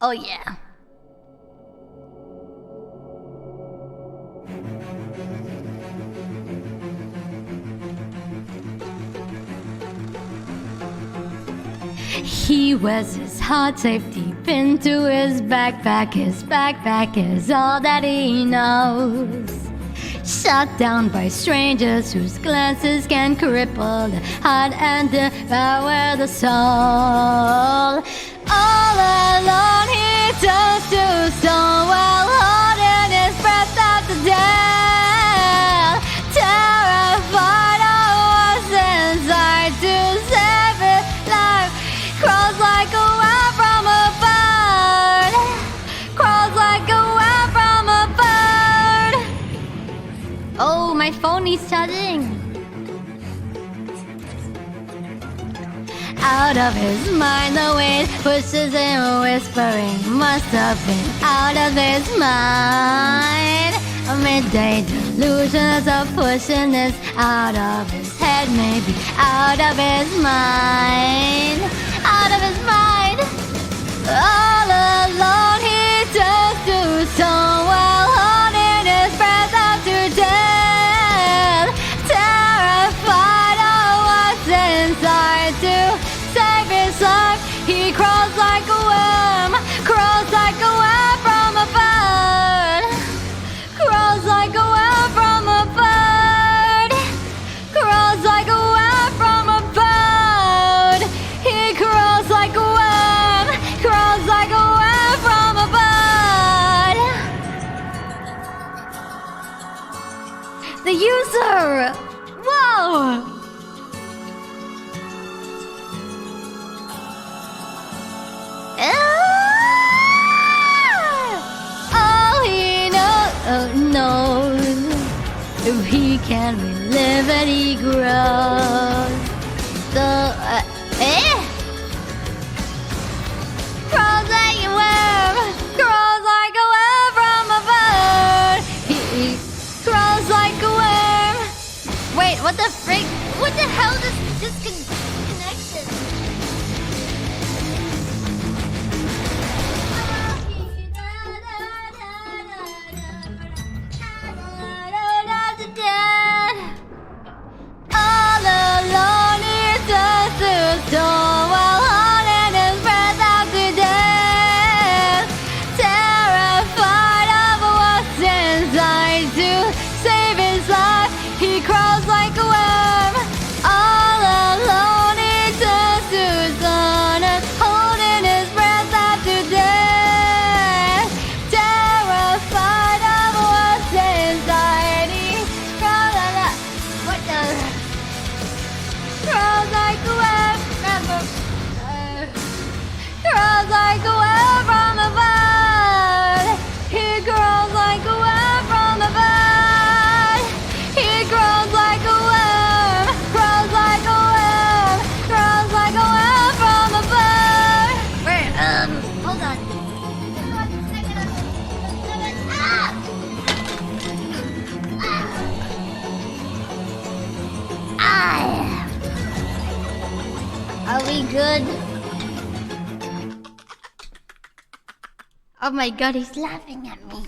Oh yeah. He wears his heart safety pin to his backpack. His backpack is all that he knows. Shot down by strangers whose glances can cripple the heart and devour the soul. All alone he turns to stone while holding his breath after death. Terrified of what's inside to save his life. Crawls like a rat from a bird. Crawls like a rat from a bird. Oh, my phone is charging. Out of his mind, the wind pushes him, whispering, must have been out of his mind. A midday delusions are pushing this out of his head, maybe out of his mind. Out of his mind. All alone he turns to stone while holding his breath after death. Terrified of what's inside to save his life, he crawls like a worm. Crawls like a worm from a bird. Crawls like a worm from a bird. Crawls like a worm from a bird. He crawls like a worm. Crawls like a worm from a bird. The user! Whoa! All he knows, if he can relive it, he grows. Crawls like a worm, crawls like a worm from a bird. He crawls like a worm. Wait, what the frick? What the hell is this disconnection? All alone he turns to stone while holding his breath after death. Terrified of what's inside to save his life, he crawls like a worm. All alone he turns to stone and holding his breath after death. Terrified of what's inside, he crawls like a... What the... Crawls like a worm from a bird. Crawls like a worm from a bird. He crawls like a worm from a bird. He crawls like a worm. Crawls like a worm. Crawls like a worm from a bird. Wait, hold on. Are we good? Oh my god, he's laughing at me.